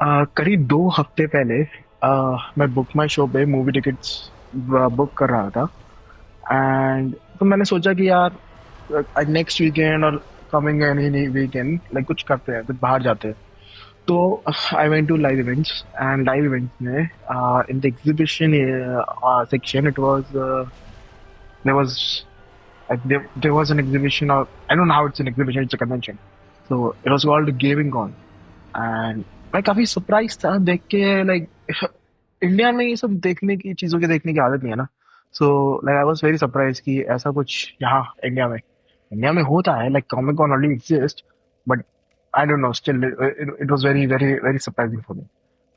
करीब 2 हफ्ते पहले मैं बुक माई शो पे मूवी टिकट्स बुक कर रहा था। एंड तो मैंने सोचा कि यार नेक्स्ट वीकेंड और कमिंग एनी वीकेंड लाइक कुछ करते हैं, कुछ बाहर जाते हैं। तो I went to live events, and live events में in the exhibition section it was there was there was an exhibition, or I don't know how it's an exhibition, it's a convention. So it was called GamingCon. And मैं काफी surprise था देख के, like India में ये सब देखने की चीजों के देखने की आदत नहीं है ना। So like I was very surprise कि ऐसा कुछ यहाँ इंडिया में होता है, like comic con already exist, but I don't know, still it was very very very surprising for me.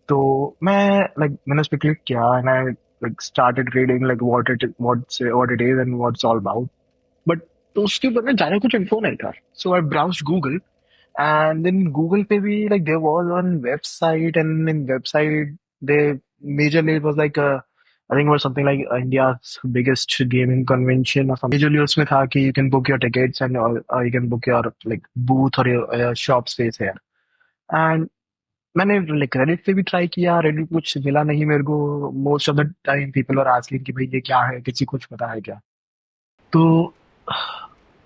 तो मैं मैंने उस पर क्लिक किया and I started reading like what it is and what's all about. But तो उसके ऊपर में ज्यादा कुछ इन्फो नहीं था। So I browse Google, and then Google पे भी like there was one website, and in website they majorly it was like I think it was something like India's biggest gaming convention or something. Majorly उसमें था कि you can book your tickets and you can book your like booth or your shop space here. And मैंने like Reddit पे भी try किया, Reddit कुछ मिला नहीं मेरे को। Most of the time people are asking कि भाई ये क्या है, किसी को कुछ पता है क्या। तो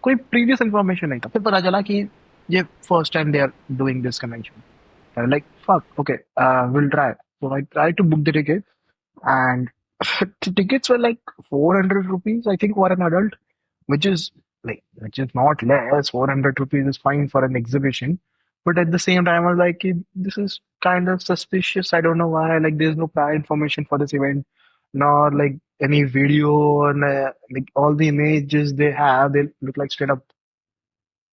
कोई प्रीवियस इंफॉर्मेशन नहीं था। फिर पता चला कि ये first time they are doing this convention. Like fuck, okay, will try. So I try to book the ticket, and tickets were like 400 rupees, I think, for an adult, which is which is not less. 400 rupees is fine for an exhibition, but at the same time I was like, this is kind of suspicious. I don't know why, like there's no prior information for this event, nor like any video, and like all the images they have, they look like straight up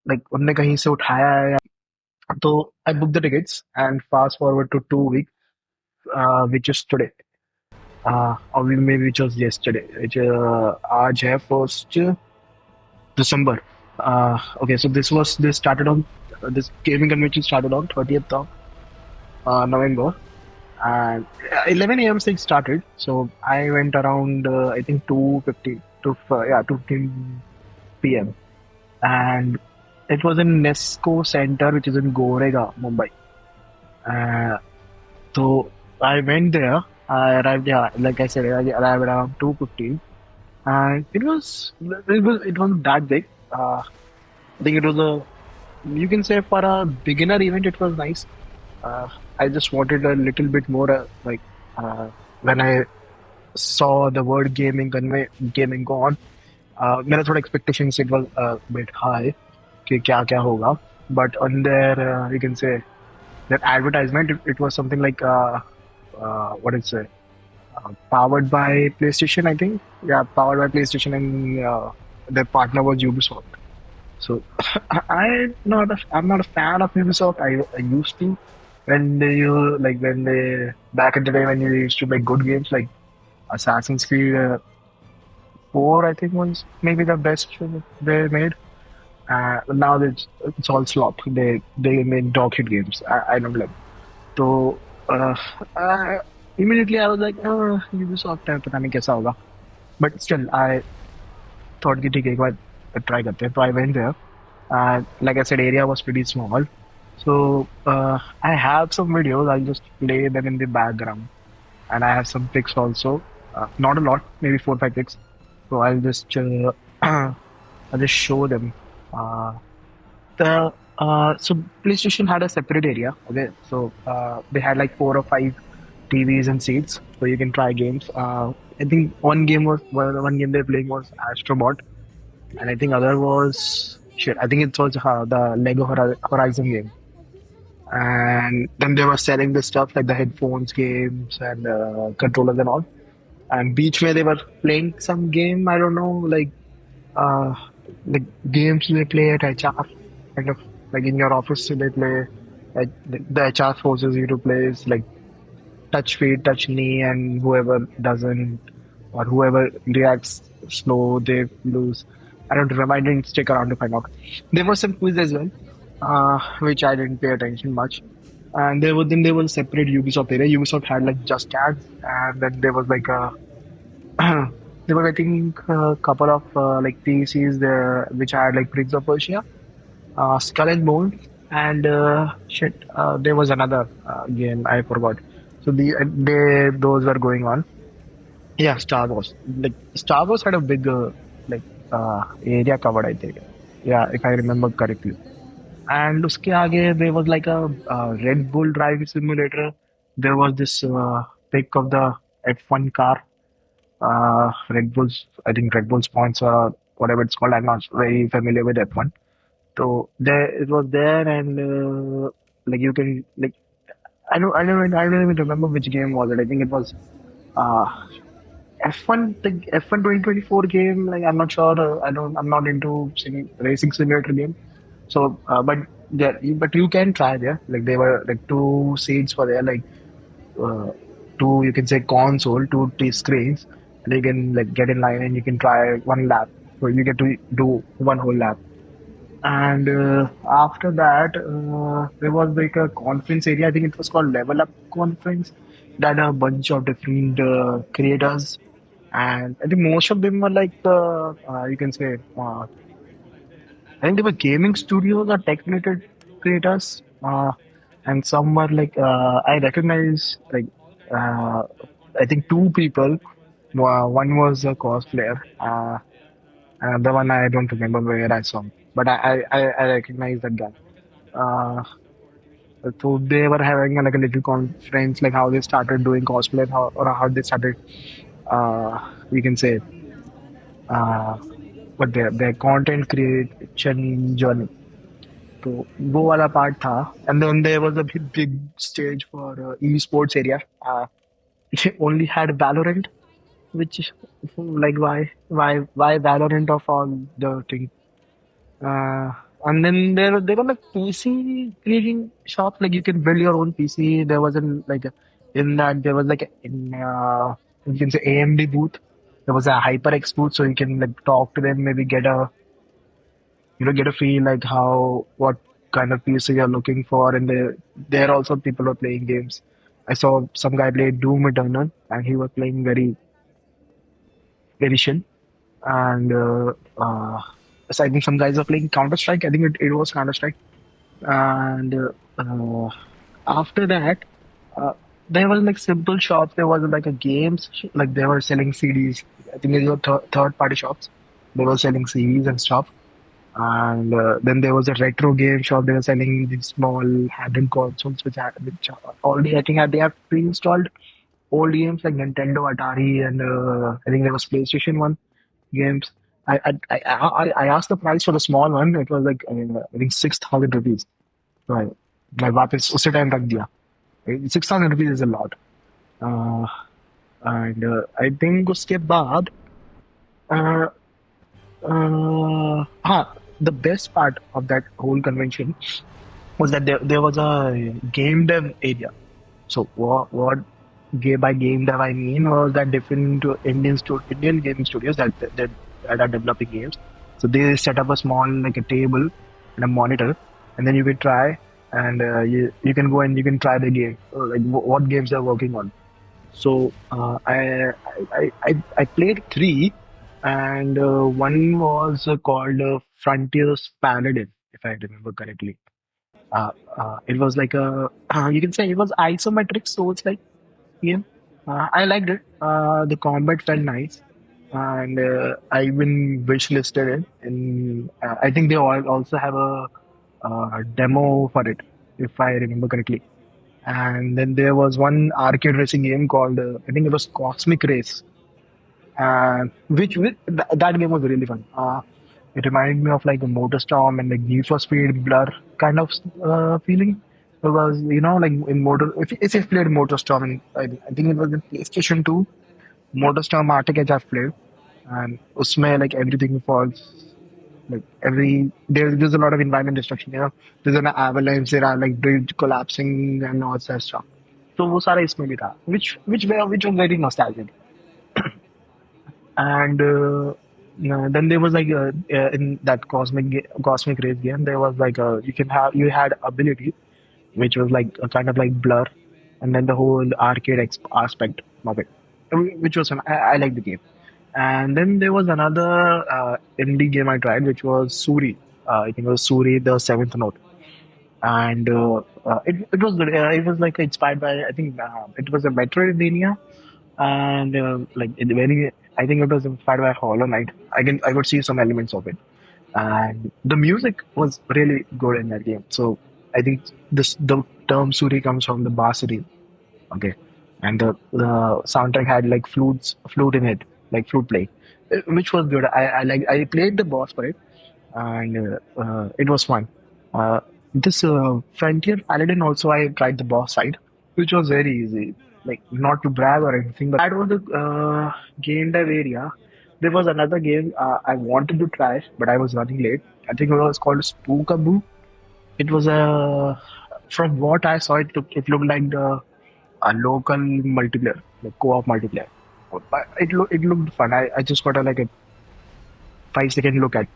like उनने कहीं से उठाया है। तो I booked the tickets, and fast forward to 2 weeks, which is today. Or maybe which was yesterday, which आज है first December. Okay, so this started on this gaming convention started on 30th of November, and 11 a.m. things started. So I went around I think 2:50 to 2:15 p.m. and it was in Nesco Center, which is in Goregaon, Mumbai. Uh, so I went there. I arrived, yeah, like I said, I arrived around 2:15, and it wasn't that big. I think it was a, you can say, for a beginner event it was nice. Uh, I just wanted a little bit more uh, when I saw the word gaming go on. मेरा थोड़ा expectations it was a bit high कि क्या क्या होगा, but on their you can say their advertisement, it was something like what is it, powered by PlayStation, I think. Yeah, powered by PlayStation, and their partner was Ubisoft. So I'm not a fan of Ubisoft. I used to, when they back in the day when you used to make good games like Assassin's Creed 4, I think was maybe the best they made. But now it's all slop. They make dog shit games. I don't like. So uh, I, immediately I was like, oh, Ubisoft है, पता नहीं कैसा होगा. But still, I thought कि ठीक है, एक बार try करते हैं. So I went there. Like I said, area was pretty small. So I have some videos. I'll just play them in the background, and I have some pics also. Not a lot, maybe 4 5 pics. So I'll just I'll just show them. Uh, the so PlayStation had a separate area. Okay, so they had like 4 or 5 TVs and seats, so you can try games. I think one game they're playing was Astrobot, and I think other was shit. I think it was the Horizon game. And then they were selling the stuff like the headphones, games, and controllers and all. And beach where they were playing some game. I don't know, uh, like games they play at HR, kind of like in your office they play. Like the HR forces you to play is like touch feet, touch knee, and whoever doesn't or whoever reacts slow, they lose. I don't remember. I didn't stick around to find out. There was some quiz as well, which I didn't pay attention much. And there was a separate Ubisoft area. Ubisoft had like Just Dance, and then there was like a there was, I think, a couple of like PCs there which had like Prince of Persia, Skull and Bones, And shit, there was another game I forgot. So those were going on. Yeah, Star Wars. Like Star Wars had a big like area covered, I think. Yeah, if I remember correctly. And uske aage there was like a Red Bull driving simulator. There was this pic of the F1 car. Red Bull's, I think Red Bull sponsor or whatever it's called. I'm not very familiar with F1. So there it was there, and like you can like I don't even remember which game was it. I think it was uh F1 the F1 2024 game. Like I'm not sure. I'm not into racing simulator game. So but yeah, but you can try there. Like there were like two seats for there. Like uh, two, you can say console, two screens, and you can like get in line and you can try one lap. So you get to do one whole lap. And after that, there was like a conference area. I think it was called Level Up Conference. That had a bunch of different creators, and I think most of them were like you can say I think they were gaming studios or tech related creators, and some were like I recognize like uh, I think two people. One was a cosplayer. Another one I don't remember where I saw him, but I recognize that guy. Uh, so they were having like a little conference, like how they started doing cosplay, or how they started, uh, we can say, uh, but their content creation journey. तो वो वाला part था, and then there was a big stage for esports area. It only had Valorant, which like why Valorant of all the things. Uh, and then there were like PC creating shops, like you can build your own PC. There wasn't like in that there was like in you can say AMD booth. There was a HyperX booth, so you can like talk to them, maybe get a get a feel like how what kind of PC you're looking for. And there also people were playing games. I saw some guy play Doom Eternal, and he was playing very chill. And so I think some guys are playing Counter Strike. I think it was Counter Strike. And after that, uh, there was like simple shops. There was like a games, like they were selling CDs. I think it was third party shops. They were selling CDs and stuff. And then there was a retro game shop. They were selling these small handheld consoles, which already I think they have pre-installed old games like Nintendo, Atari, and I think there was PlayStation One games. I asked the price for the small one. It was like I think 6,000 rupees. Right. मैं वापस उसी time रख दिया. 6,000 rupees is a lot. Uh, and I think उसके बाद uh, the best part of that whole convention was that there was a game dev area. So what by game dev I mean was that different Indian gaming studios that are developing games. So they set up a small like a table and a monitor, and then you can try, and you can go and you can try the game, like what games they're working on. So I played three, and one was called Frontiers Paladin, if I remember correctly. It was like a you can say it was isometric Souls like game. I liked it. The combat felt nice, and I even wishlisted it. And I think they all also have a demo for it, if I remember correctly. And then there was one arcade racing game called I think it was Cosmic Race, and that game was really fun. It reminded me of like a MotorStorm and like Need for Speed Blur kind of feeling. Because like in if you've played MotorStorm, and I think it was in PlayStation 2, MotorStorm Arctic Edge I've played, and usme like everything falls, like there's a lot of environment destruction. There's an avalanche, there are like bridge collapsing and all that stuff. So वो सारा इसमें भी था, which was very nostalgic. And then there was like in that cosmic race game, there was like you had ability, which was like a kind of like blur, and then the whole arcade aspect of it, which was fun. I like the game. And then there was another indie game I tried, which was Suri. I think it was Suri, the Seventh Note. and it was good. It was like inspired by, I think it was a Metroidvania, and like it very, I think it was inspired by Hollow Knight. I could see some elements of it, and the music was really good in that game. So I think this the term Suri comes from the Basuri. Okay, and the soundtrack had like flute in it, like flute play, which was good. I played the boss for it, and it was fun. Uh, this Frontier Paladin also, I tried the boss fight, which was very easy. Like, not to brag or anything, but that was the game dev area. There was another game I wanted to try, but I was running late. I think it was called Spookaboo. It was a, from what I saw, it looked like the a local multiplayer, like co-op multiplayer. But it looked fun. I just got a like a 5 second look at,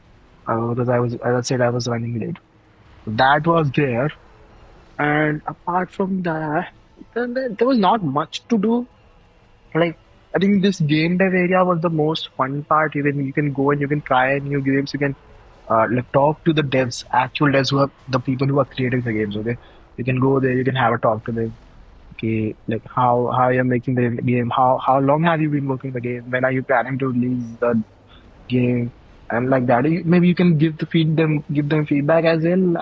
because as I said, I was running late. That was there, and apart from that, then there was not much to do. Like, I think this game dev area was the most fun part. Even you can go and you can try new games. You can like talk to the devs, actual devs who are the people who are creating the games. Okay, you can go there. You can have a talk to them. Okay, like how you're making the game. How long have you been working the game? When are you planning to release the game? And like that, maybe you can give them feedback as well.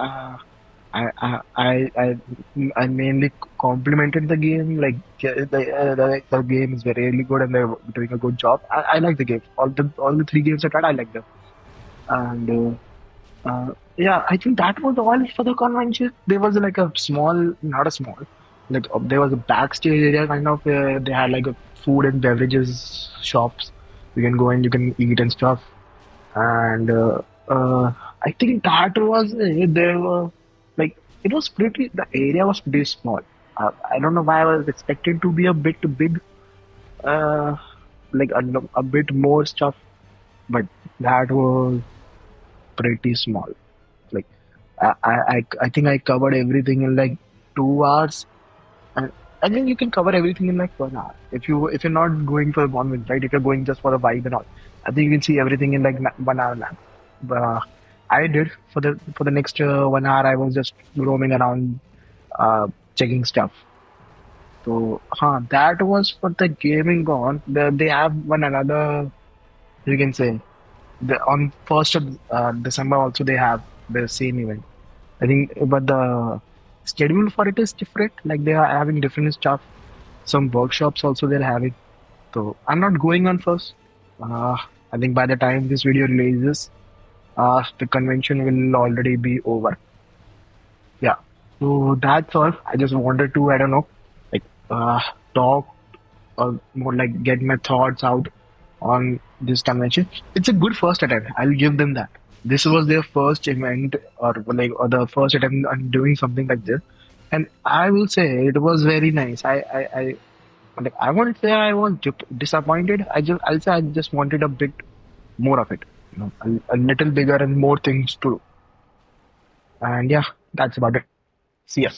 I I I I I mainly complimented the game. Like, the game is very really good and they're doing a good job. I like the game. All the three games I tried, I like them. And yeah, I think that was all for the convention. There was like a small, not a small, like there was a backstage area kind of where they had like a food and beverages shops. You can go and you can eat and stuff. And I think that was it. There were like, it was pretty. The area was pretty small. I don't know why I was expecting to be a bit big, uh, like a bit more stuff, but that was pretty small. Like, I think I covered everything in like 2 hours. And I think you can cover everything in like 1 hour if you're not going for one minute, right? If you're going just for the vibe and all, I think you can see everything in like 1 hour now. But I did for the next 1 hour. I was just roaming around, uh, checking stuff. So, that was for the gaming gone. They have one another. You can say on 1st of December also they have the same event. I think, but the schedule for it is different. Like, they are having different stuff. Some workshops also they're having. So I'm not going on first. Uh, I think by the time this video releases, the convention will already be over. Yeah. So that's all. I just wanted to, I don't know, like, talk or more like get my thoughts out on this convention. It's a good first attempt. I'll give them that. This was their first event, or the first attempt on doing something like this, and I will say it was very nice. Like, I won't say I was disappointed. I'll say I just wanted a bit more of it, a little bigger and more things to do. And yeah, that's about it. See ya.